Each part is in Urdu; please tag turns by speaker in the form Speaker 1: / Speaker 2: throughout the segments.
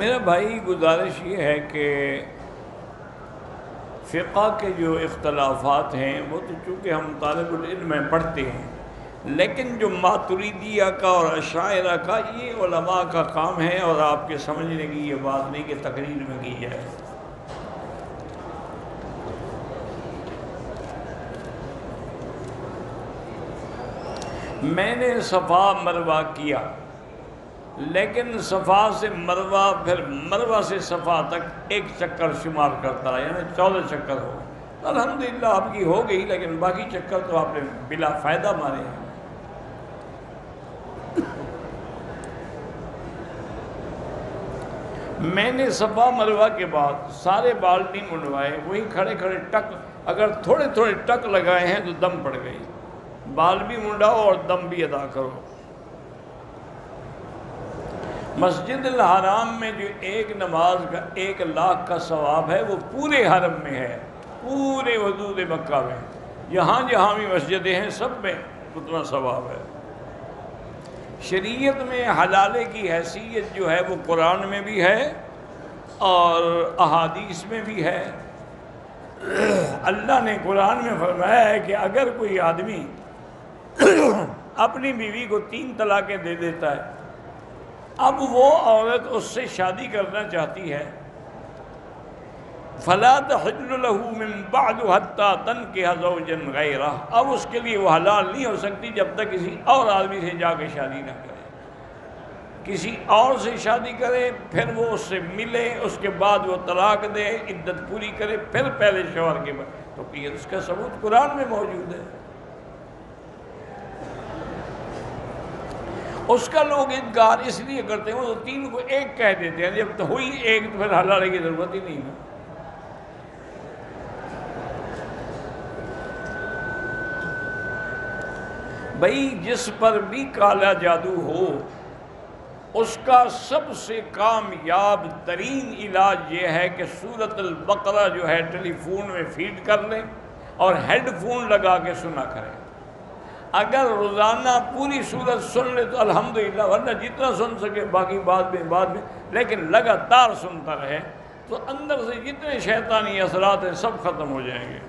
Speaker 1: میرا بھائی گزارش یہ ہے کہ فقہ کے جو اختلافات ہیں وہ تو چونکہ ہم طالب العلم میں پڑھتے ہیں، لیکن جو ماتریدیہ کا اور اشاعرہ کا یہ علماء کا کام ہے، اور آپ کے سمجھنے کی یہ بات نہیں کہ تقریر میں کی جائے۔ میں نے صفا مروہ کیا، لیکن صفا سے مروہ پھر مروہ سے صفا تک ایک چکر شمار کرتا ہے، یعنی 14 چکر ہو گئے۔ الحمدللہ آپ کی ہو گئی، لیکن باقی چکر تو آپ نے بلا فائدہ مارے ہیں۔ میں نے صفا مروہ کے بعد سارے بال نہیں منڈوائے، وہی کھڑے کھڑے ٹک، اگر تھوڑے تھوڑے ٹک لگائے ہیں تو دم پڑ گئی۔ بال بھی منڈاؤ اور دم بھی ادا کرو۔ مسجد الحرام میں جو ایک نماز کا 1,00,000 کا ثواب ہے، وہ پورے حرم میں ہے، پورے حدود مکہ میں، جہاں جہاں بھی مسجدیں ہیں سب میں اتنا ثواب ہے۔ شریعت میں حلالے کی حیثیت جو ہے وہ قرآن میں بھی ہے اور احادیث میں بھی ہے۔ اللہ نے قرآن میں فرمایا ہے کہ اگر کوئی آدمی اپنی بیوی کو 3 طلاقیں دے دیتا ہے، اب وہ عورت اس سے شادی کرنا چاہتی ہے، فَلَا تَحِلُّ لَهُ مِن بَعْدُ حَتَّى تَنكِحَ زَوْجًا غَيْرَهُ، اب اس کے لیے وہ حلال نہیں ہو سکتی جب تک کسی اور آدمی سے جا کے شادی نہ کرے۔ کسی اور سے شادی کرے، پھر وہ اس سے ملے، اس کے بعد وہ طلاق دے، عدت پوری کرے، پھر پہلے شوہر کے بعد، تو اس کا ثبوت قرآن میں موجود ہے۔ اس کا لوگ انکار اس لیے کرتے ہیں، وہ تو 3 کو 1 کہہ دیتے ہیں، جب تو ہوئی 1 تو پھر حلالے کی ضرورت ہی نہیں ہے۔ بھائی جس پر بھی کالا جادو ہو، اس کا سب سے کامیاب ترین علاج یہ ہے کہ سورۃ البقرہ جو ہے ٹیلی فون میں فیڈ کر لیں اور ہیڈ فون لگا کے سنا کریں۔ اگر روزانہ پوری سورت سن لے تو الحمدللہ، ورنہ جتنا سن سکے باقی بعد میں، لیکن لگاتار سنتا رہے تو اندر سے جتنے شیطانی اثرات ہیں سب ختم ہو جائیں گے۔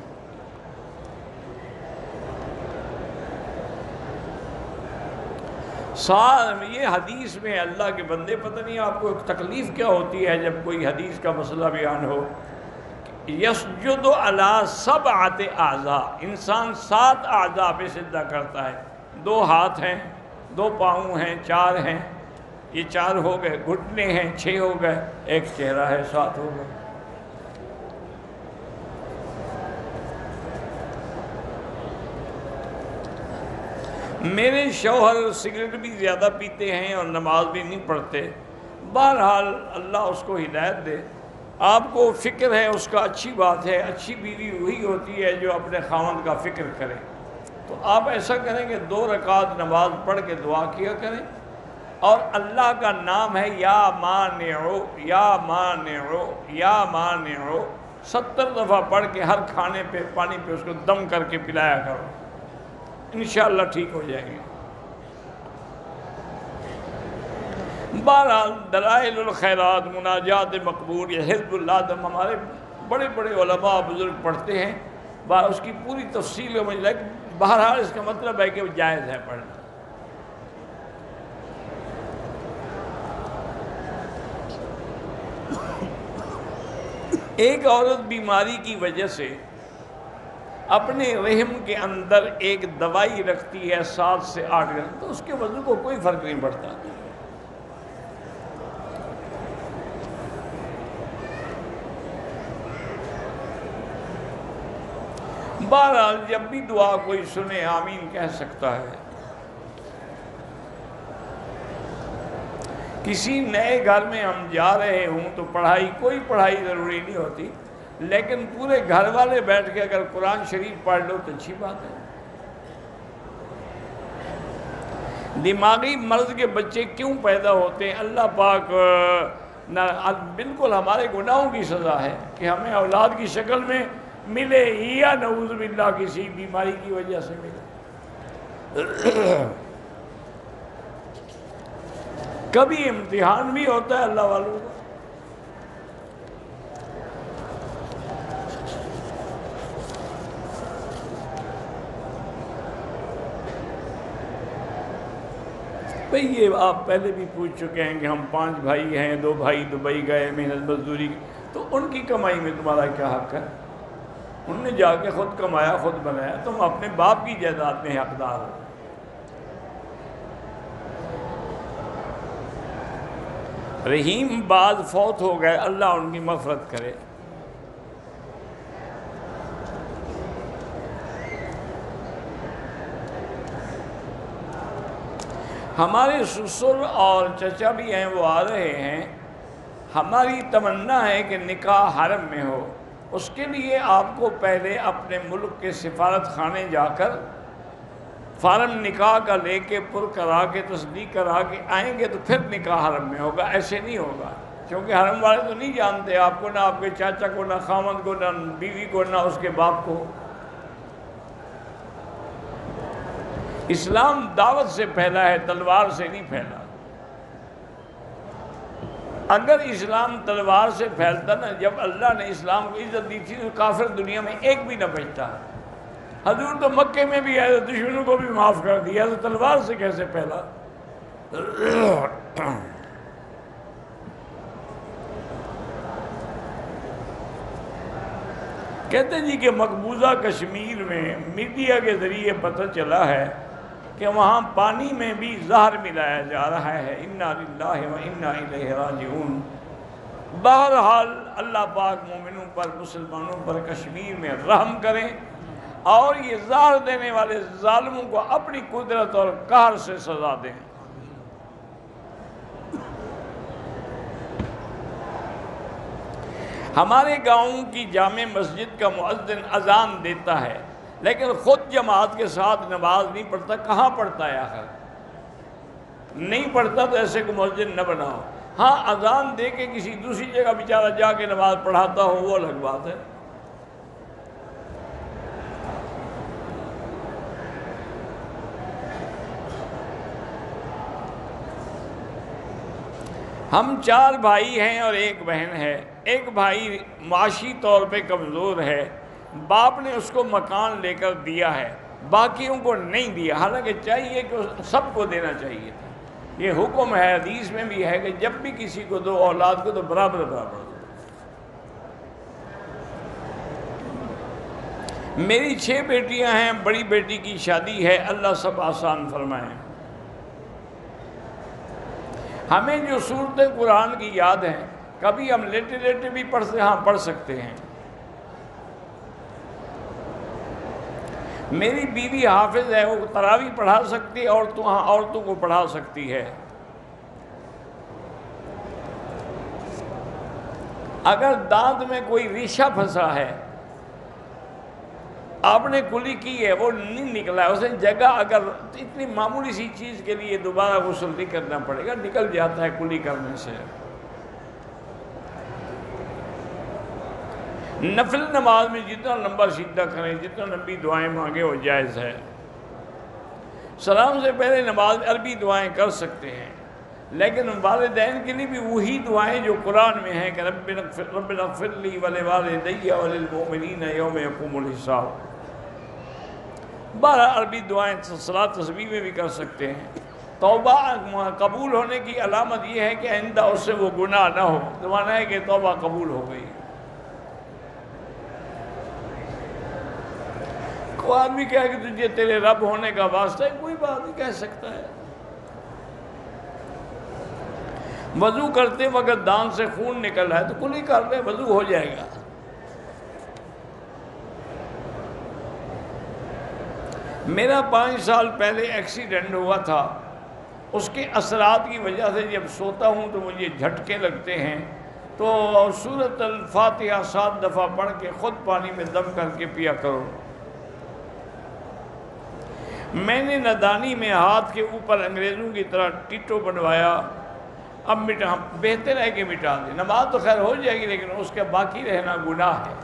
Speaker 1: یہ حدیث میں اللہ کے بندے، پتہ نہیں آپ کو ایک تکلیف کیا ہوتی ہے جب کوئی حدیث کا مسئلہ بیان ہو۔ یسجد علی 7 اعضاء، انسان 7 اعضاء پہ سجدہ کرتا ہے۔ 2 ہاتھ ہیں، 2 پاؤں ہیں، 4 ہیں، یہ 4 ہو گئے، گھٹنے ہیں 6 ہو گئے، ایک چہرہ ہے 7 ہو گئے۔ میرے شوہر سگریٹ بھی زیادہ پیتے ہیں اور نماز بھی نہیں پڑھتے، بہرحال اللہ اس کو ہدایت دے۔ آپ کو فکر ہے اس کا، اچھی بات ہے، اچھی بیوی وہی ہوتی ہے جو اپنے خاوند کا فکر کرے۔ تو آپ ایسا کریں کہ 2 رکعت نماز پڑھ کے دعا کیا کریں، اور اللہ کا نام ہے یا مانعو یا مانعو یا مانعو 70 دفعہ پڑھ کے ہر کھانے پہ پانی پہ اس کو دم کر کے پلایا کرو، انشاءاللہ ٹھیک ہو جائیں گے۔ بہرحال دلائل الخیرات، مناجات مقبول، یہ حزب اللہ دم ہمارے بڑے بڑے علماء بزرگ پڑھتے ہیں، اس کی پوری تفصیل ہے، لیکن بہرحال اس کا مطلب ہے کہ وہ جائز ہے پڑھنا۔ ایک عورت بیماری کی وجہ سے اپنے رحم کے اندر ایک دوائی رکھتی ہے 7 سے 8 گھنٹے، تو اس کے وضو کو کوئی فرق نہیں پڑتا۔ بہرحال جب بھی دعا کوئی سنے آمین کہہ سکتا ہے۔ کسی نئے گھر میں ہم جا رہے ہوں تو کوئی پڑھائی ضروری نہیں ہوتی، لیکن پورے گھر والے بیٹھ کے اگر قرآن شریف پڑھ لو تو اچھی بات ہے۔ دماغی مرض کے بچے کیوں پیدا ہوتے ہیں؟ اللہ پاک بالکل ہمارے گناہوں کی سزا ہے کہ ہمیں اولاد کی شکل میں ملے یا نعوذ باللہ کسی بیماری کی وجہ سے ملے۔ کبھی امتحان بھی ہوتا ہے اللہ والوں کا، بھئی یہ آپ پہلے بھی پوچھ چکے ہیں کہ ہم 5 بھائی ہیں، 2 بھائی دبئی گئے محنت مزدوری کی، تو ان کی کمائی میں تمہارا کیا حق ہے؟ ان نے جا کے خود کمایا، خود بنایا، تم اپنے باپ کی جائیداد میں حقدار ہو۔ رحیم بعد فوت ہو گئے، اللہ ان کی مغفرت کرے۔ ہمارے سسر اور چچا بھی ہیں، وہ آ رہے ہیں۔ ہماری تمنا ہے کہ نکاح حرم میں ہو، اس کے لیے آپ کو پہلے اپنے ملک کے سفارت خانے جا کر فارم نکاح کا لے کے پر کرا کے تصدیق کرا کے آئیں گے تو پھر نکاح حرم میں ہوگا، ایسے نہیں ہوگا، کیونکہ حرم والے تو نہیں جانتے آپ کو، نہ آپ کے چاچا کو، نہ خامند کو، نہ بیوی کو، نہ اس کے باپ کو۔ اسلام دعوت سے پھیلا ہے، تلوار سے نہیں پھیلا۔ اگر اسلام تلوار سے پھیلتا نا، جب اللہ نے اسلام کو عزت دی تھی تو کافر دنیا میں ایک بھی نہ بچتا۔ حضور تو مکے میں بھی آئے، دشمنوں کو بھی معاف کر دیا، تو تلوار سے کیسے پھیلا؟ کہتے جی کہ مقبوضہ کشمیر میں میڈیا کے ذریعے پتہ چلا ہے کہ وہاں پانی میں بھی زہر ملایا جا رہا ہے۔ انا للہ و انا الیہ راجعون۔ بہرحال اللہ پاک مومنوں پر، مسلمانوں پر کشمیر میں رحم کریں، اور یہ زہر دینے والے ظالموں کو اپنی قدرت اور قہر سے سزا دیں۔ ہمارے گاؤں کی جامع مسجد کا مؤذن اذان دیتا ہے، لیکن خود جماعت کے ساتھ نماز نہیں پڑھتا۔ کہاں پڑھتا ہے آخر؟ نہیں پڑھتا تو ایسے کو مؤذن نہ بناؤ۔ ہاں اذان دے کے کسی دوسری جگہ بیچارہ جا کے نماز پڑھاتا ہو، وہ الگ بات ہے۔ ہم 4 بھائی ہیں اور 1 بہن ہے۔ ایک بھائی معاشی طور پہ کمزور ہے، باپ نے اس کو مکان لے کر دیا ہے، باقیوں کو نہیں دیا، حالانکہ چاہیے کہ سب کو دینا چاہیے تھا۔ یہ حکم ہے، حدیث میں بھی ہے کہ جب بھی کسی کو دو اولاد کو تو برابر برابر دو۔ میری 6 بیٹیاں ہیں، بڑی بیٹی کی شادی ہے، اللہ سب آسان فرمائیں۔ ہمیں جو سورتیں قرآن کی یاد ہیں، کبھی ہم لیٹے لیٹے بھی پڑھ سکتے ہیں۔ میری بیوی حافظ ہے، وہ تراویح پڑھا سکتی ہے، عورتوں کو پڑھا سکتی ہے۔ اگر دانت میں کوئی ریشہ پھنسا ہے، آپ نے کلی کی ہے، وہ نہیں نکلا ہے، اسے جگہ اگر اتنی معمولی سی چیز کے لیے دوبارہ غسل نہیں کرنا پڑے گا، نکل جاتا ہے کلی کرنے سے۔ نفل نماز میں جتنا لمبا سیدھا کریں، جتنا لمبی دعائیں مانگے وہ جائز ہے۔ سلام سے پہلے نماز میں عربی دعائیں کر سکتے ہیں، لیکن والدین کے لیے بھی وہی دعائیں جو قرآن میں ہیں کہ ربنا اغفر لی ولوالدی وللمؤمنین یوم یقوم الحساب۔ 12 عربی دعائیں صلاۃ تسبیح میں بھی کر سکتے ہیں۔ توبہ قبول ہونے کی علامت یہ ہے کہ آئندہ اس سے وہ گناہ نہ ہو، تو مانا ہے کہ توبہ قبول ہو گئی۔ کوئی آدمی کہے کہ تجھے تیرے رب ہونے کا واسطہ ہے، کوئی بات نہیں، کہہ سکتا ہے۔ وضو کرتے وقت دانت سے خون نکل رہا ہے تو کلی کر لے، وضو ہو جائے گا۔ میرا 5 سال پہلے ایکسیڈنٹ ہوا تھا، اس کے اثرات کی وجہ سے جب سوتا ہوں تو مجھے جھٹکے لگتے ہیں، تو سورۃ الفاتحہ 7 دفعہ پڑھ کے خود پانی میں دم کر کے پیا کرو۔ میں نے نادانی میں ہاتھ کے اوپر انگریزوں کی طرح ٹیٹو بنوایا، اب بہتر ہے کہ مٹا دیں۔ نماز تو خیر ہو جائے گی، لیکن اس کے باقی رہنا گناہ ہے۔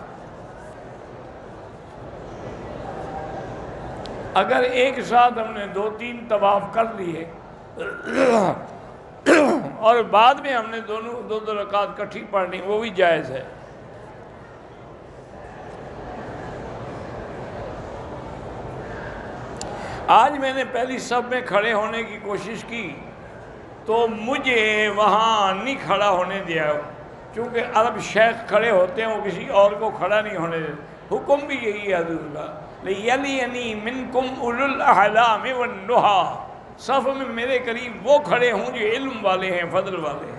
Speaker 1: اگر ایک ساتھ ہم نے 2-3 طواف کر لیے اور بعد میں ہم نے دو رکعت کٹھی پڑھنی، وہ بھی جائز ہے۔ آج میں نے پہلی صف میں کھڑے ہونے کی کوشش کی تو مجھے وہاں نہیں کھڑا ہونے دیا، چونکہ عرب شیخ کھڑے ہوتے ہیں، وہ کسی اور کو کھڑا نہیں ہونے دیتے۔ حکم بھی یہی ہے حضور کا، لِيَلِيَنِي مِنْكُمْ أُولُو الْأَحْلَامِ وَالنُّهَىٰ، صف میں میرے قریب وہ کھڑے ہوں جو علم والے ہیں، فضل والے ہیں۔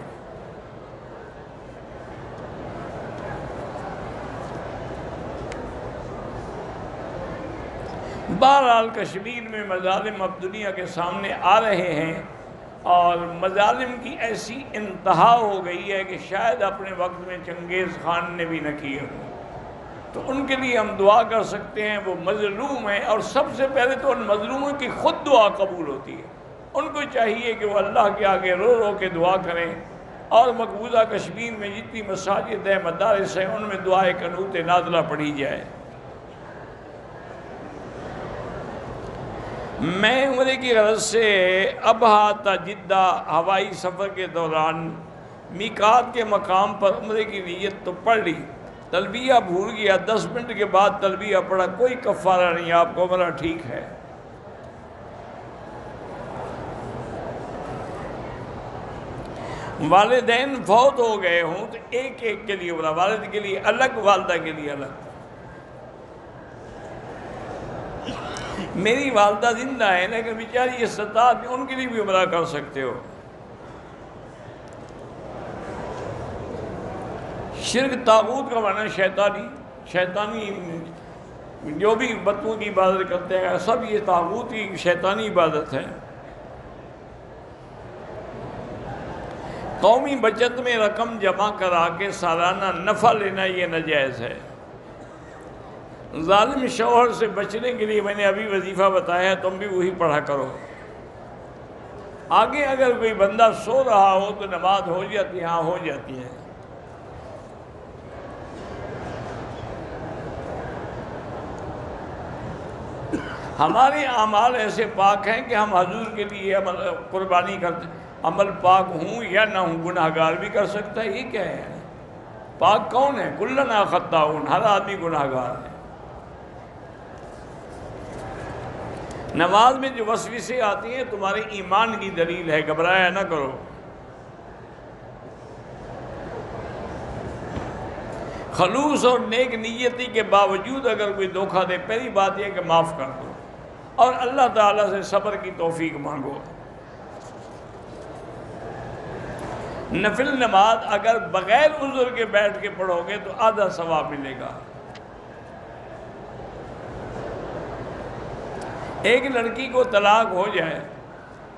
Speaker 1: بہرحال کشمیر میں مظالم اب دنیا کے سامنے آ رہے ہیں، اور مظالم کی ایسی انتہا ہو گئی ہے کہ شاید اپنے وقت میں چنگیز خان نے بھی نہ کیے ہوں۔ تو ان کے لیے ہم دعا کر سکتے ہیں، وہ مظلوم ہیں، اور سب سے پہلے تو ان مظلوموں کی خود دعا قبول ہوتی ہے۔ ان کو چاہیے کہ وہ اللہ کے آگے رو رو کے دعا کریں، اور مقبوضہ کشمیر میں جتنی مساجد ہیں، مدارس ہیں، ان میں دعائے قنوت نازلہ پڑھی جائے۔ میں عمرے کی غرض سے ابہا تا جدہ ہوائی سفر کے دوران میقات کے مقام پر عمرے کی نیت تو پڑھ لی، تلبیہ بھول گیا، 10 منٹ کے بعد تلبیہ پڑھا، کوئی کفارہ نہیں، آپ کو عمرہ ٹھیک ہے۔ والدین فوت ہو گئے ہوں تو ایک ایک کے لیے عمرہ، والد کے لیے الگ، والدہ کے لیے الگ۔ میری والدہ زندہ ہے لیکن بیچاری استطاعت میں، ان کے لیے بھی عمرہ کر سکتے ہو۔ شرک طاغوت کا معنی شیطانی جو بھی بتوں کی عبادت کرتے ہیں سب یہ طاغوت کی شیطانی عبادت ہے۔ قومی بچت میں رقم جمع کرا کے سالانہ نفع لینا یہ ناجائز ہے۔ ظالم شوہر سے بچنے کے لیے میں نے ابھی وظیفہ بتایا ہے، تم بھی وہی پڑھا کرو۔ آگے اگر کوئی بندہ سو رہا ہو تو نماز ہو جاتی ہے، ہاں ہو جاتی ہے۔ ہمارے اعمال ایسے پاک ہیں کہ ہم حضور کے لیے قربانی کرتے ہیں۔ عمل پاک ہوں یا نہ ہوں، گناہ گار بھی کر سکتا ہے، یہ کیا ہے؟ پاک کون ہے؟ کلنا خطاؤن، ہر آدمی گناہ گار ہے۔ نماز میں جو وسوسے آتی ہیں تمہارے ایمان کی دلیل ہے، گھبرایا نہ کرو۔ خلوص اور نیک نیتی کے باوجود اگر کوئی دھوکہ دے، پہلی بات یہ کہ معاف کر دو اور اللہ تعالیٰ سے صبر کی توفیق مانگو۔ نفل نماز اگر بغیر عذر کے بیٹھ کے پڑھو گے تو آدھا ثواب ملے گا۔ ایک لڑکی کو طلاق ہو جائے،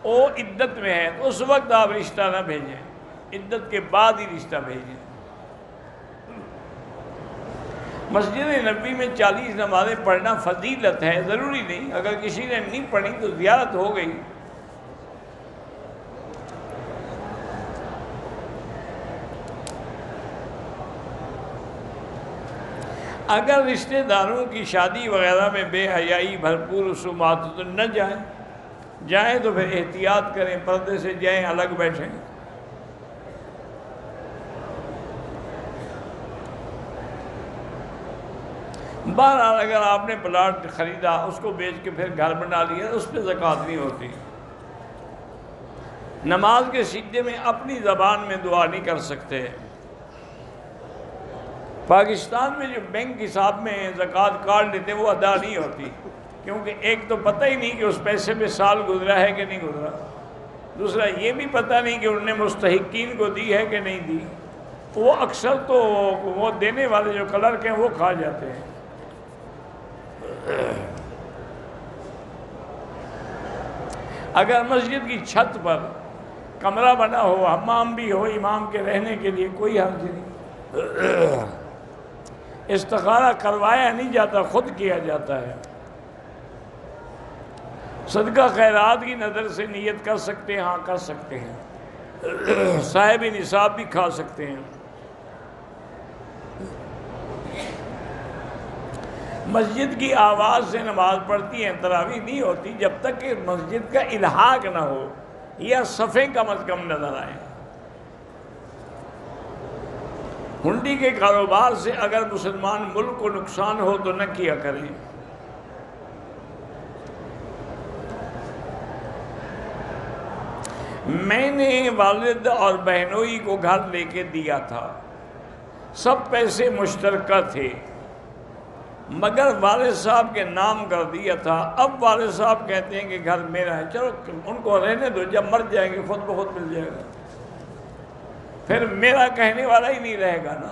Speaker 1: وہ عدت میں ہے، تو اس وقت آپ رشتہ نہ بھیجیں، عدت کے بعد ہی رشتہ بھیجیں۔ مسجد نبوی میں 40 نمازیں پڑھنا فضیلت ہے، ضروری نہیں، اگر کسی نے نہیں پڑھی تو زیارت ہو گئی۔ اگر رشتہ داروں کی شادی وغیرہ میں بے حیائی بھرپور رسومات تو نہ جائیں تو پھر احتیاط کریں، پردے سے جائیں، الگ بیٹھیں۔ بہرحال اگر آپ نے پلاٹ خریدا، اس کو بیچ کے پھر گھر بنا لیا، اس پہ زکوٰۃ نہیں ہوتی۔ نماز کے سجدے میں اپنی زبان میں دعا نہیں کر سکتے۔ پاکستان میں جو بینک حساب میں زکوٰۃ کاٹ لیتے وہ ادا نہیں ہوتی، کیونکہ ایک تو پتہ ہی نہیں کہ اس پیسے پہ سال گزرا ہے کہ نہیں گزرا، دوسرا یہ بھی پتہ نہیں کہ انہوں نے مستحقین کو دی ہے کہ نہیں دی۔ وہ اکثر تو وہ دینے والے جو کلرک ہیں وہ کھا جاتے ہیں۔ اگر مسجد کی چھت پر کمرہ بنا ہو، حمام بھی ہو امام کے رہنے کے لیے، کوئی حرج نہیں، استخارہ کروایا نہیں جاتا، خود کیا جاتا ہے۔ صدقہ خیرات کی نظر سے نیت کر سکتے ہیں، ہاں کر سکتے ہیں، صاحب نصاب بھی کھا سکتے ہیں۔ مسجد کی آواز سے نماز پڑھتی ہیں، تراویح نہیں ہوتی جب تک کہ مسجد کا الحاق نہ ہو یا صفیں کم از کم نظر آئیں۔ ہنڈی کے کاروبار سے اگر مسلمان ملک کو نقصان ہو تو نہ کیا کریں۔ میں نے والد اور بہنوئی کو گھر لے کے دیا تھا، سب پیسے مشترکہ تھے، مگر والد صاحب کے نام کر دیا تھا۔ اب والد صاحب کہتے ہیں کہ گھر میرا ہے، چلو ان کو رہنے دو، جب مر جائیں گے خود بخود مل جائے گا، پھر میرا کہنے والا ہی نہیں رہے گا نا۔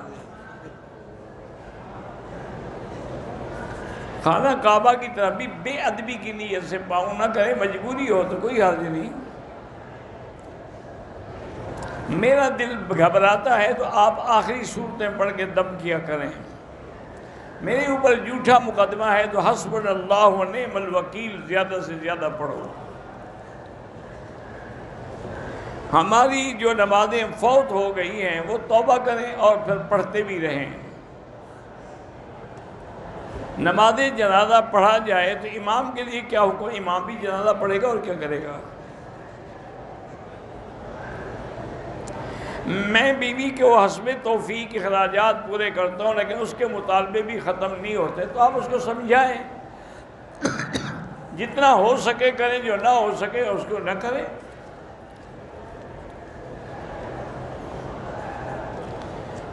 Speaker 1: خانہ کعبہ کی طرف بھی بے ادبی کی نیت سے پاؤں نہ کریں، مجبوری ہو تو کوئی حرج نہیں۔ میرا دل گھبراتا ہے تو آپ آخری صورتیں پڑھ کے دم کیا کریں۔ میرے اوپر جھوٹا مقدمہ ہے تو حسبنا اللہ و نعم الوکیل زیادہ سے زیادہ پڑھو۔ ہماری جو نمازیں فوت ہو گئی ہیں وہ توبہ کریں اور پھر پڑھتے بھی رہیں۔ نماز جنازہ پڑھا جائے تو امام کے لیے کیا حکم؟ امام بھی جنازہ پڑھے گا اور کیا کرے گا؟ میں بیوی کے وہ حسب توفیق اخراجات پورے کرتا ہوں، لیکن اس کے مطالبے بھی ختم نہیں ہوتے، تو آپ اس کو سمجھائیں، جتنا ہو سکے کریں، جو نہ ہو سکے اس کو نہ کریں۔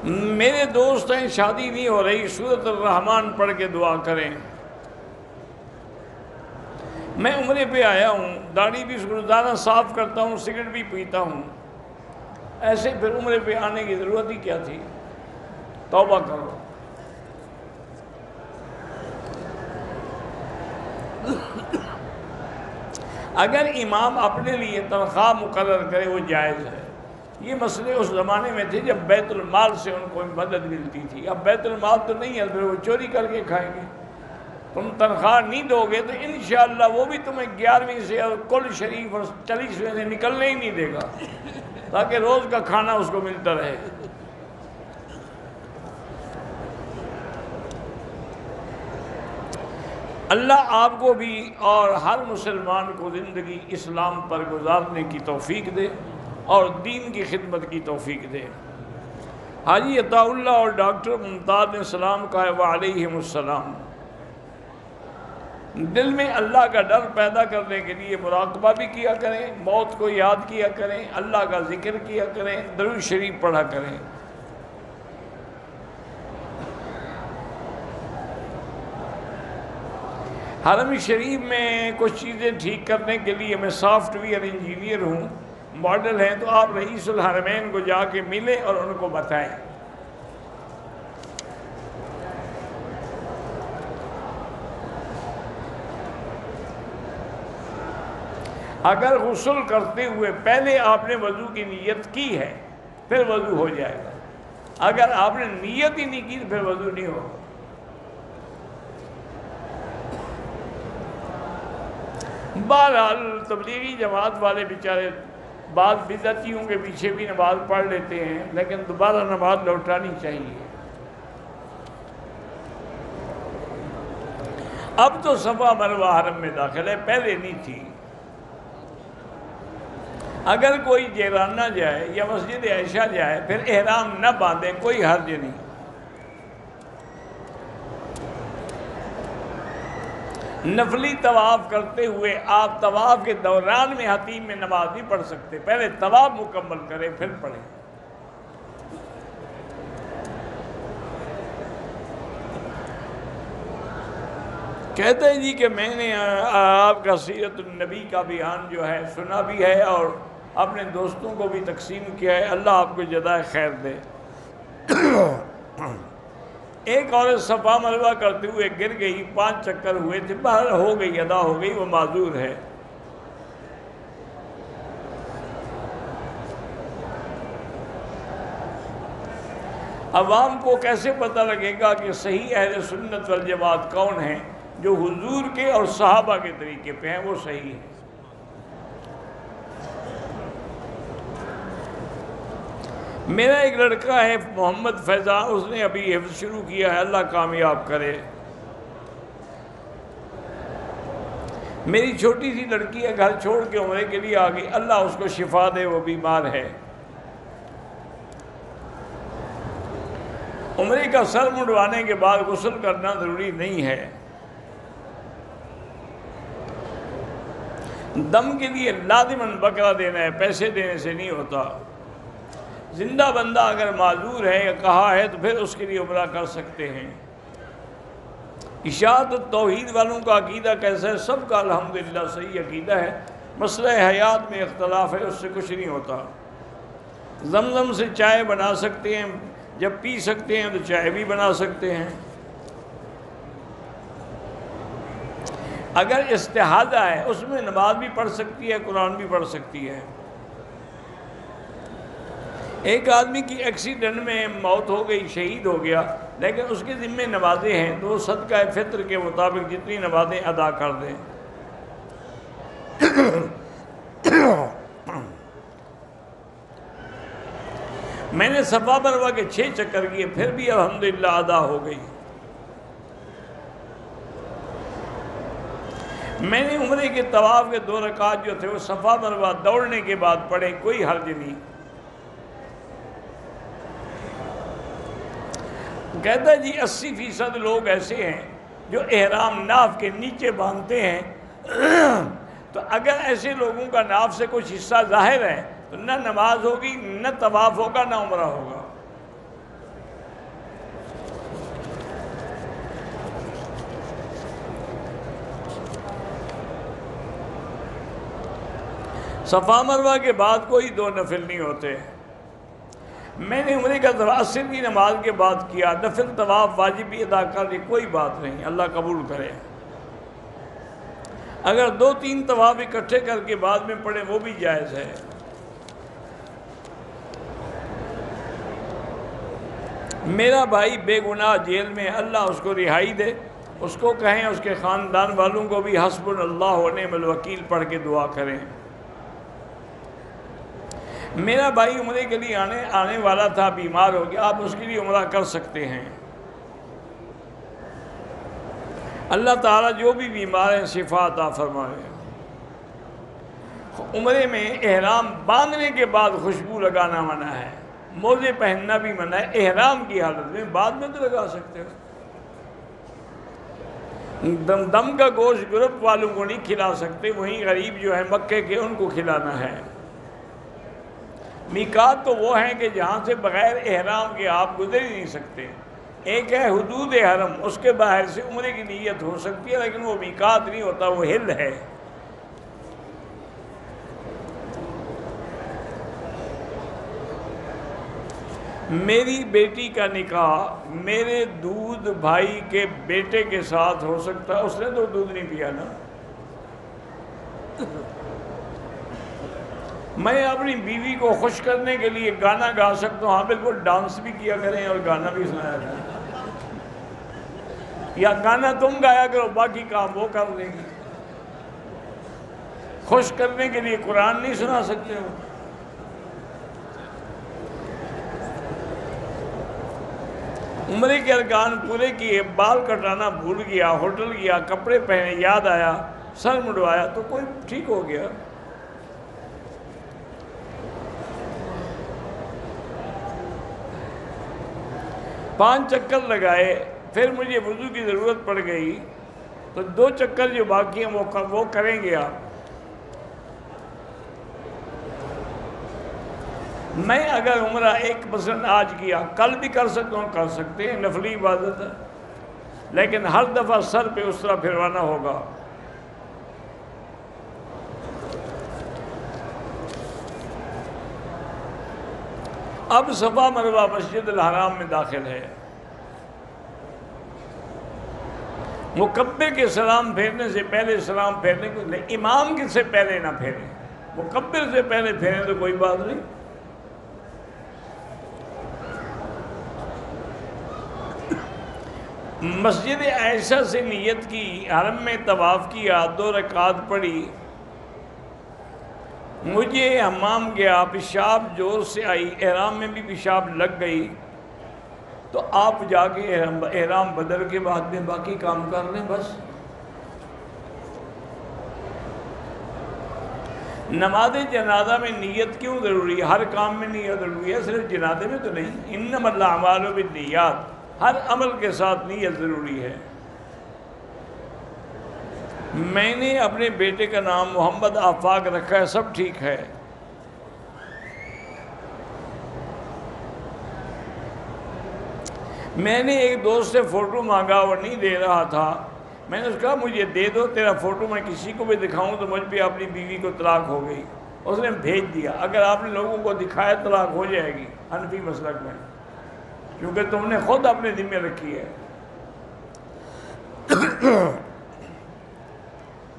Speaker 1: میرے دوست ہیں شادی نہیں ہو رہی، سورۃ الرحمن پڑھ کے دعا کریں۔ میں عمرے پہ آیا ہوں، داڑھی بھی روزانہ صاف کرتا ہوں، سگریٹ بھی پیتا ہوں، ایسے پھر عمرے پہ آنے کی ضرورت ہی کیا تھی؟ توبہ کرو۔ اگر امام اپنے لیے تنخواہ مقرر کرے وہ جائز ہے۔ یہ مسئلے اس زمانے میں تھے جب بیت المال سے ان کو مدد ملتی تھی، اب بیت المال تو نہیں ہے، پھر وہ چوری کر کے کھائیں گے۔ تم تنخواہ نہیں دو گے تو انشاءاللہ وہ بھی تمہیں 11ویں سے اور کل شریف اور 40ویں سے نکلنے ہی نہیں دے گا، تاکہ روز کا کھانا اس کو ملتا رہے۔ اللہ آپ کو بھی اور ہر مسلمان کو زندگی اسلام پر گزارنے کی توفیق دے اور دین کی خدمت کی توفیق دے۔ حاجی عطا اللہ اور ڈاکٹر ممتاز نے سلام کہا ہے وعلیہم السلام۔ دل میں اللہ کا ڈر پیدا کرنے کے لیے مراقبہ بھی کیا کریں، موت کو یاد کیا کریں، اللہ کا ذکر کیا کریں، درود شریف پڑھا کریں۔ حرم شریف میں کچھ چیزیں ٹھیک کرنے کے لیے میں سافٹ ویئر انجینئر ہوں، ماڈل ہیں، تو آپ رئیس الحرمین کو جا کے ملیں اور ان کو بتائیں۔ اگر غسل کرتے ہوئے پہلے آپ نے وضو کی نیت کی ہے پھر وضو ہو جائے گا، اگر آپ نے نیت ہی نہیں کی پھر وضو نہیں ہوگا۔ بہرحال تبلیغی جماعت والے بیچارے بعض بدعتیوں کے پیچھے بھی نماز پڑھ لیتے ہیں، لیکن دوبارہ نماز لوٹانی چاہیے۔ اب تو صفا مروہ حرم میں داخل ہے، پہلے نہیں تھی۔ اگر کوئی جیرانہ جائے یا مسجد عائشہ جائے پھر احرام نہ باندھے، کوئی حرج نہیں۔ نفلی طواف کرتے ہوئے آپ طواف کے دوران میں حتیم میں نماز نہیں پڑھ سکتے، پہلے طواف مکمل کریں پھر پڑھیں۔ کہتے ہیں جی کہ میں نے آپ کا سیرت النبی کا بیان جو ہے سنا بھی ہے اور اپنے دوستوں کو بھی تقسیم کیا ہے، اللہ آپ کو جزائے خیر دے۔ ایک عورت صفا مروہ کرتے ہوئے گر گئی، 5 چکر ہوئے تھے، باہر ہو گئی، ادا ہو گئی، وہ معذور ہے۔ عوام کو کیسے پتہ لگے گا کہ صحیح اہل سنت والجماعت کون ہیں؟ جو حضور کے اور صحابہ کے طریقے پہ ہیں وہ صحیح ہے۔ میرا ایک لڑکا ہے محمد فیضان، اس نے ابھی حفظ شروع کیا ہے، اللہ کامیاب کرے۔ میری چھوٹی سی لڑکی ہے، گھر چھوڑ کے عمرے کے لیے آ گئی، اللہ اس کو شفا دے، وہ بیمار ہے۔ عمرے کا سر منڈوانے کے بعد غسل کرنا ضروری نہیں ہے۔ دم کے لیے لازماً بکرا دینا ہے، پیسے دینے سے نہیں ہوتا۔ زندہ بندہ اگر معذور ہے یا کہا ہے تو پھر اس کے لیے عمرہ کر سکتے ہیں۔ اشاعت توحید والوں کا عقیدہ کیسا ہے؟ سب کا الحمدللہ صحیح عقیدہ ہے، مسئلہ حیات میں اختلاف ہے، اس سے کچھ نہیں ہوتا۔ زمزم سے چائے بنا سکتے ہیں، جب پی سکتے ہیں تو چائے بھی بنا سکتے ہیں۔ اگر استحاضہ ہے اس میں نماز بھی پڑھ سکتی ہے، قرآن بھی پڑھ سکتی ہے۔ ایک آدمی کی ایکسیڈنٹ میں موت ہو گئی، شہید ہو گیا، لیکن اس کے ذمے نمازیں ہیں تو وہ صدقہ فطر کے مطابق جتنی نمازیں ادا کر دیں۔ میں نے صفا مروہ کے 6 چکر کیے، پھر بھی الحمدللہ ادا ہو گئی۔ میں نے عمرے کے طواف کے 2 رکعت جو تھے وہ صفا مروہ دوڑنے کے بعد پڑھے، کوئی حرج نہیں۔ کہتا ہے جی 80% لوگ ایسے ہیں جو احرام ناف کے نیچے باندھتے ہیں، تو اگر ایسے لوگوں کا ناف سے کچھ حصہ ظاہر ہے تو نہ نماز ہوگی، نہ طواف ہوگا، نہ عمرہ ہوگا۔ صفا مروہ کے بعد کوئی 2 نفل نہیں ہوتے۔ میں نے عمرے کا طواف عصر کی نماز کے بعد کیا، نفل طواف واجب بھی ادا کر لی، کوئی بات نہیں، اللہ قبول کرے۔ اگر 2-3 طواف اکٹھے کر کے بعد میں پڑھے وہ بھی جائز ہے۔ میرا بھائی بے گناہ جیل میں، اللہ اس کو رہائی دے، اس کو کہیں اس کے خاندان والوں کو بھی حسبنا اللہ و نعم الوکیل پڑھ کے دعا کریں۔ میرا بھائی عمرے کے لیے آنے والا تھا، بیمار ہو گیا، آپ اس کے لیے عمرہ کر سکتے ہیں۔ اللہ تعالیٰ جو بھی بیمار ہیں شفا عطا فرمائے۔ عمرے میں احرام باندھنے کے بعد خوشبو لگانا منع ہے، موزے پہننا بھی منع ہے، احرام کی حالت میں، بعد میں تو لگا سکتے ہو۔ دم کا گوشت گروپ والوں کو نہیں کھلا سکتے، وہیں غریب جو ہے مکے کے ان کو کھلانا ہے۔ میقات تو وہ ہیں کہ جہاں سے بغیر احرام کے آپ گزر ہی نہیں سکتے۔ ایک ہے حدود حرم، اس کے باہر سے عمرے کی نیت ہو سکتی ہے، لیکن وہ میقات نہیں ہوتا، وہ ہل ہے۔ میری بیٹی کا نکاح میرے دودھ بھائی کے بیٹے کے ساتھ ہو سکتا ہے؟ اس نے تو دودھ نہیں پیا نا۔ میں اپنی بیوی کو خوش کرنے کے لیے گانا گا سکتا ہوں، ہاں بالکل، ڈانس بھی کیا کریں اور گانا بھی سنایا کریں، یا گانا تم گایا کرو، باقی کام وہ کر لیں گے۔ خوش کرنے کے لیے قرآن نہیں سنا سکتے ہو؟ عمرے کے ارکان پورے کیے، بال کٹانا بھول گیا، ہوٹل گیا، کپڑے پہنے، یاد آیا، سر مڈوایا تو کوئی ٹھیک ہو گیا۔ پانچ چکر لگائے، پھر مجھے وضو کی ضرورت پڑ گئی تو 2 چکر جو باقی ہیں وہ کریں گے آپ۔ میں اگر عمرہ ایک مثلاً آج کیا، کل بھی کر سکتا ہوں، کر سکتے ہیں، نفلی عبادت ہے، لیکن ہر دفعہ سر پہ اس طرح پھروانا ہوگا۔ اب صفا مروہ مسجد الحرام میں داخل ہے، مکبر کے سلام پھیرنے سے پہلے سلام پھیرنے کو نہیں، امام کے سے پہلے نہ پھیریں، مکبر سے پہلے پھیریں تو کوئی بات نہیں۔ مسجد عائشہ سے نیت کی، حرم میں طواف کیا، 2 رکعات پڑھی، مجھے حمام گیا، پیشاب زور سے آئی، احرام میں بھی پیشاب لگ گئی، تو آپ جا کے احرام بدل کے بعد میں باقی کام کر لیں بس۔ نماز جنازہ میں نیت کیوں ضروری ہے؟ ہر کام میں نیت ضروری ہے، صرف جنازے میں تو نہیں۔ انما الاعمال بالنیات، ہر عمل کے ساتھ نیت ضروری ہے۔ میں نے اپنے بیٹے کا نام محمد آفاق رکھا ہے، سب ٹھیک ہے۔ میں نے ایک دوست سے فوٹو مانگا، وہ نہیں دے رہا تھا۔ میں نے اس کہا مجھے دے دو تیرا فوٹو، میں کسی کو بھی دکھاؤں تو مجھ پہ اپنی بیوی کو طلاق ہو گئی۔ اس نے بھیج دیا۔ اگر آپ نے لوگوں کو دکھایا طلاق ہو جائے گی حنفی مسلک میں، کیونکہ تم نے خود اپنے ذمہ رکھی ہے۔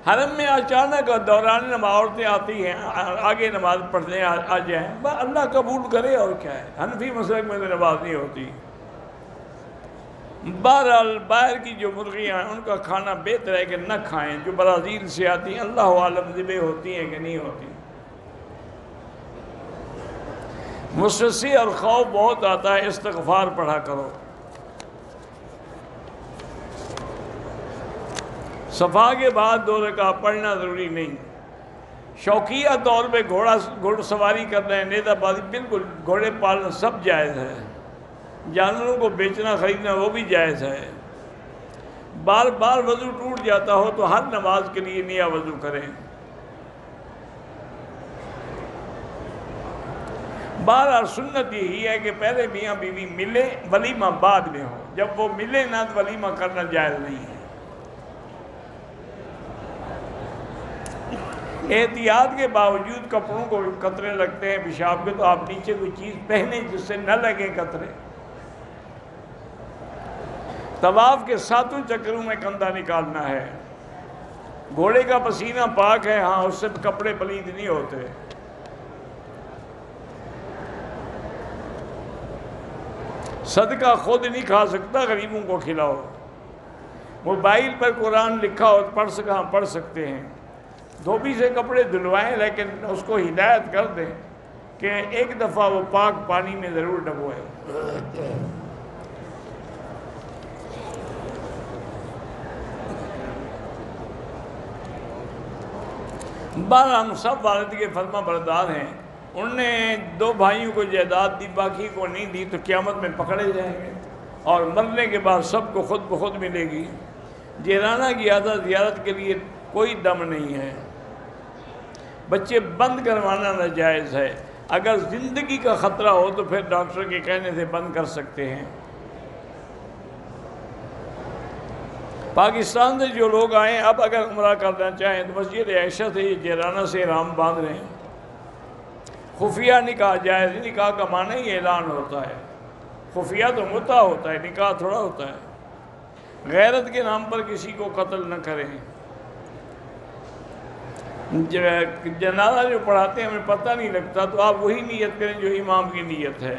Speaker 1: حرم میں اچانک دوران نماز عورتیں آتی ہیں، آگے نماز پڑھنے آ جائیں، اللہ قبول کرے، اور کیا ہے۔ حنفی مسلک میں تو نماز نہیں ہوتی۔ بہرحال باہر کی جو مرغیاں ہیں ان کا کھانا بہتر ہے کہ نہ کھائیں، جو برازیل سے آتی ہیں، اللہ عالم ذبح ہوتی ہیں کہ نہیں ہوتی۔ وسوسے اور خوف بہت آتا ہے، استغفار پڑھا کرو۔ صفا کے بعد 2 رکعت پڑھنا ضروری نہیں۔ شوقیہ طور پہ گھوڑ سواری کرنا ہے، نیزہ بازی، بالکل گھوڑے پالنا سب جائز ہے۔ جانوروں کو بیچنا خریدنا وہ بھی جائز ہے۔ بار بار وضو ٹوٹ جاتا ہو تو ہر نماز کے لیے نیا وضو کریں۔ بہرحال سنت یہی ہے کہ پہلے میاں بیوی ملے، ولیمہ بعد میں ہو۔ جب وہ ملے نہ تو ولیمہ کرنا جائز نہیں ہے۔ احتیاط کے باوجود کپڑوں کو قطرے لگتے ہیں پیشاب کے، تو آپ نیچے کوئی چیز پہنیں جس سے نہ لگے قطرے۔ طواف کے 7 چکروں میں کندھا نکالنا ہے۔ گھوڑے کا پسینہ پاک ہے، ہاں اس سے کپڑے پلید نہیں ہوتے۔ صدقہ خود نہیں کھا سکتا، غریبوں کو کھلاؤ۔ موبائل پر قرآن لکھا ہو پڑھ سکتے ہیں۔ دھوبی سے کپڑے دھلوائیں، لیکن اس کو ہدایت کر دیں کہ ایک دفعہ وہ پاک پانی میں ضرور ڈبوئے۔ ہم سب والد کے فرما بردار ہیں۔ انہوں نے 2 بھائیوں کو جائیداد دی، باقی کو نہیں دی، تو قیامت میں پکڑے جائیں گے، اور مرنے کے بعد سب کو خود بخود ملے گی۔ جیرانہ گیا تھا زیارت کے لیے، کوئی دم نہیں ہے۔ بچے بند کروانا ناجائز ہے۔ اگر زندگی کا خطرہ ہو تو پھر ڈاکٹر کے کہنے سے بند کر سکتے ہیں۔ پاکستان سے جو لوگ آئے اب اگر عمرہ کرنا چاہیں تو مسجد عائشہ سے یہ جیرانہ سے احرام باندھ رہے ہیں۔ خفیہ نکاح جائز، نکاح کا معنی ہی اعلان ہوتا ہے۔ خفیہ تو متع ہوتا ہے، نکاح تھوڑا ہوتا ہے۔ غیرت کے نام پر کسی کو قتل نہ کریں۔ جنازہ جو پڑھاتے ہیں ہمیں پتہ نہیں لگتا، تو آپ وہی نیت کریں جو امام کی نیت ہے۔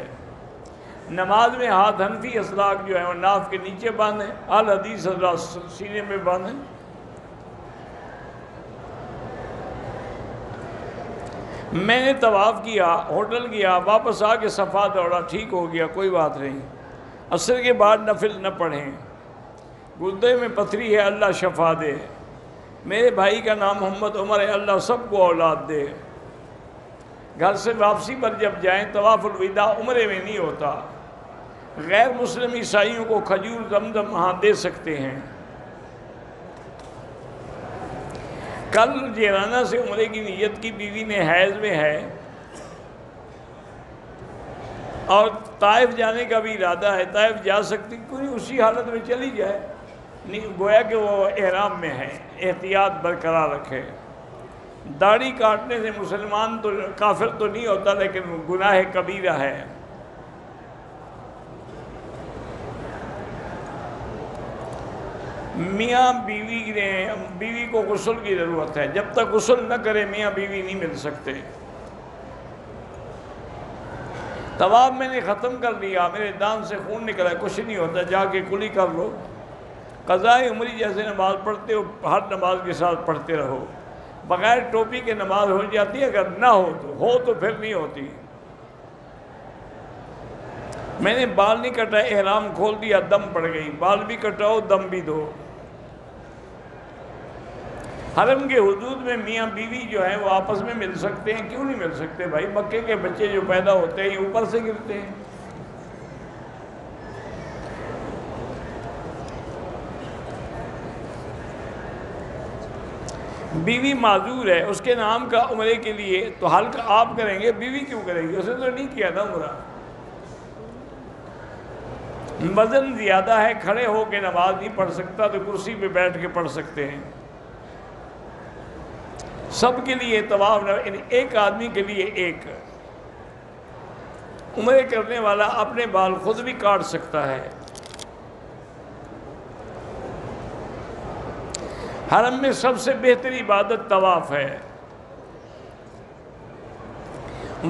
Speaker 1: نماز میں ہاتھ حنفی اسلاک جو ہے وہ ناف کے نیچے باندھیں، اہل حدیث حضرات سینے میں باندھیں۔ میں نے طواف کیا، ہوٹل گیا، واپس آ کے صفا دوڑا، ٹھیک ہو گیا، کوئی بات نہیں۔ عصر کے بعد نفل نہ پڑھیں۔ گردے میں پتھری ہے، اللہ شفا دے۔ میرے بھائی کا نام محمد عمر ہے، اللہ سب کو اولاد دے۔ گھر سے واپسی پر جب جائیں طواف الوداع عمرے میں نہیں ہوتا۔ غیر مسلم عیسائیوں کو کھجور زمزم وہاں دے سکتے ہیں۔ کل جیرانہ سے عمرے کی نیت کی، بیوی نے حیض میں ہے اور طائف جانے کا بھی ارادہ ہے، طائف جا سکتی، کوئی اسی حالت میں چلی جائے، گویا کہ وہ احرام میں ہے، احتیاط برقرار رکھے۔ داڑھی کاٹنے سے مسلمان تو کافر تو نہیں ہوتا، لیکن گناہ کبیرہ ہے۔ میاں بیوی کو غسل کی ضرورت ہے، جب تک غسل نہ کرے میاں بیوی نہیں مل سکتے۔ طواف میں نے ختم کر لیا، میرے دان سے خون نکلا، کچھ نہیں ہوتا، جا کے کلی کر لو۔ قضائے عمری جیسے نماز پڑھتے ہو ہر نماز کے ساتھ پڑھتے رہو۔ بغیر ٹوپی کے نماز ہو جاتی ہے، اگر نہ ہو تو پھر نہیں ہوتی۔ میں نے بال نہیں کٹائے، احرام کھول دیا، دم پڑ گئی۔ بال بھی کٹاؤ، دم بھی دو۔ حرم کے حدود میں میاں بیوی جو ہیں وہ آپس میں مل سکتے ہیں، کیوں نہیں مل سکتے بھائی؟ مکے کے بچے جو پیدا ہوتے ہیں یہ اوپر سے گرتے ہیں۔ بیوی معذور ہے، اس کے نام کا عمرے کے لیے تو حلق آپ کریں گے، بیوی کیوں کریں گے؟ اسے تو نہیں کیا تھا عمرہ۔ وزن زیادہ ہے، کھڑے ہو کے نماز نہیں پڑھ سکتا تو کرسی پہ بیٹھ کے پڑھ سکتے ہیں۔ سب کے لیے طواف ایک آدمی کے لیے ایک۔ عمرے کرنے والا اپنے بال خود بھی کاٹ سکتا ہے۔ حرم میں سب سے بہتر عبادت طواف ہے۔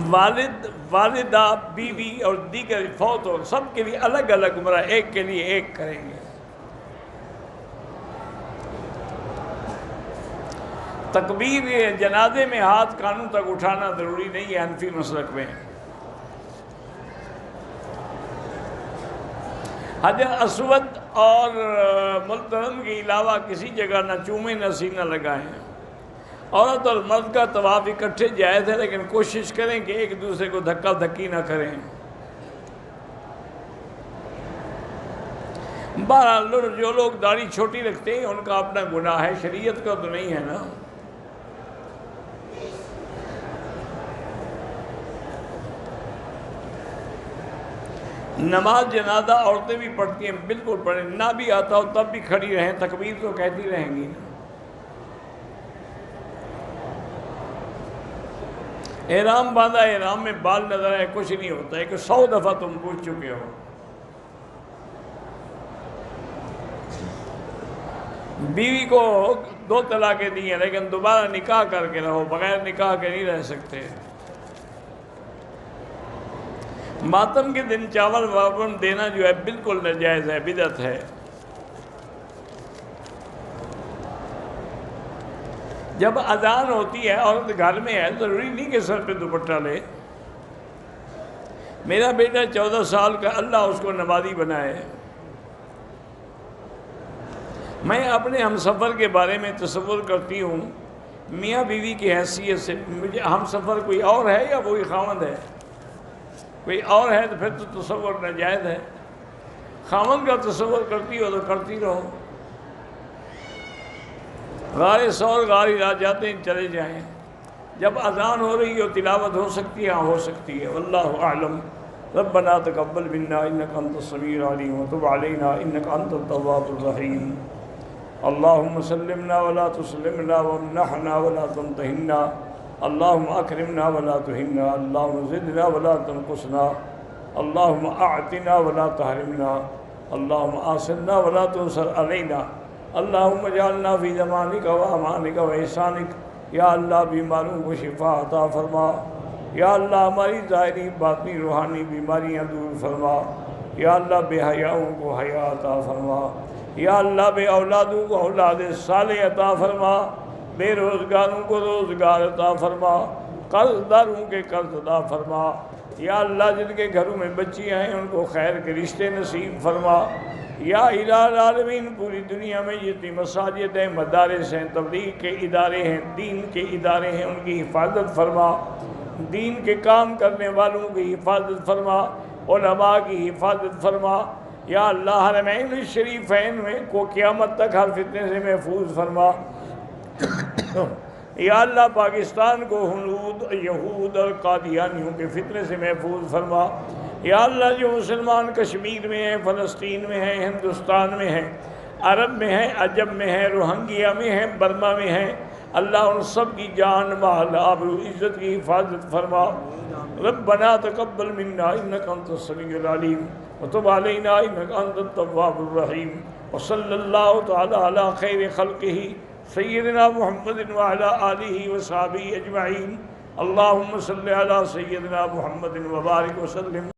Speaker 1: والد، والدہ، بیوی اور دیگر فوت ہو سب کے لیے الگ الگ عمرہ، ایک کے لیے ایک کریں گے۔ تکبیر جنازے میں ہاتھ کانوں تک اٹھانا ضروری نہیں ہے حنفی مسلک میں۔ حجر اسود اور ملتزم کے علاوہ کسی جگہ نہ چومیں نہ سینہ لگائیں۔ عورت اور مرد کا طواف اکٹھے جائز ہے، لیکن کوشش کریں کہ ایک دوسرے کو دھکا دھکی نہ کریں۔ بہرحال جو لوگ داڑھی چھوٹی رکھتے ہیں ان کا اپنا گناہ ہے، شریعت کا تو نہیں ہے نا۔ نماز جنازہ عورتیں بھی پڑھتی ہیں، بالکل پڑھیں، نہ بھی آتا ہو تب بھی کھڑی رہیں، تکبیر تو کہتی رہیں گی نا۔ احرام باندھا، احرام میں بال نظر آئے کچھ نہیں ہوتا ہے کہ 100 دفعہ تم پوچھ چکے ہو۔ بیوی کو 2 طلاقیں دی ہیں، لیکن دوبارہ نکاح کر کے رہو، بغیر نکاح کے نہیں رہ سکتے۔ ماتم کے دن چاول واپن دینا جو ہے بالکل ناجائز ہے، بدعت ہے۔ جب اذان ہوتی ہے عورت گھر میں ہے، ضروری نہیں کہ سر پہ دوپٹہ لے۔ میرا بیٹا 14 سال کا، اللہ اس کو نمازی بنائے۔ میں اپنے ہم سفر کے بارے میں تصور کرتی ہوں، میاں بیوی کی حیثیت سے مجھے ہم سفر کوئی اور ہے یا وہی خاوند ہے؟ کوئی اور ہے تو پھر تو تصور ناجائز ہے۔ خاوند کا تصور کرتی ہو تو کرتی رہو۔ غار ثور غار ہرا جاتے ہیں، چلے جائیں۔ جب اذان ہو رہی ہو تلاوت ہو سکتی ہے، ہاں ہو سکتی ہے، واللہ اعلم۔ ربنا تقبل منا انک انت السمیع العلیم وتب علینا انک انت التواب الرحیم۔ اللہم سلمنا ولا تسلمنا وامنحنا ولا تمتحنا، اللہم اکرمنا ولا تہنا، اللہم زدنا ولا تنقصنا، اللہم اعطنا ولا تحرمنا، اللہم آثرنا ولا تنصر علینا، اللہم اجعلنا فی زمانک و امانک و احسانک۔ یا اللہ بیماروں کو شفا عطا فرما، یا اللہ ہماری ظاہری باطنی روحانی بیماریاں دور فرما، یا اللہ بے حیاؤں کو حیا عطا فرما، یا اللہ بے اولادوں کو اولاد صالح عطا فرما، بے روزگاروں کو روزگار عطا فرما، قرض داروں کے قرض عطا فرما، یا اللہ جن کے گھروں میں بچیاں ہیں ان کو خیر کے رشتے نصیب فرما، یا الہ العالمین پوری دنیا میں جتنی مساجد ہیں، مدارس ہیں، تبلیغ کے ادارے ہیں، دین کے ادارے ہیں، ان کی حفاظت فرما، دین کے کام کرنے والوں کی حفاظت فرما، علماء کی حفاظت فرما، یا اللہ حرمین الشریفین میں کو قیامت تک ہر فتنے سے محفوظ فرما، یا اللہ پاکستان کو ہنود، یہود اور قادیانیوں کے فتنے سے محفوظ فرما، یا اللہ جو مسلمان کشمیر میں ہیں، فلسطین میں ہیں، ہندوستان میں ہیں، عرب میں ہیں، عجم میں ہیں، روہنگیا میں ہیں، برما میں ہیں، اللہ ان سب کی جان مال آبرو عزت کی حفاظت فرما۔ ربنا تقبل منا انک انت السمیع العلیم وتب علینا انک انت التواب الرحیم، وصلی اللہ تعالی علی خیر خلقہ سیدنا محمد وعلی آلہ وصحبہ اجمعین۔ اللہم صلی علی سیدنا محمد وبارک وسلم۔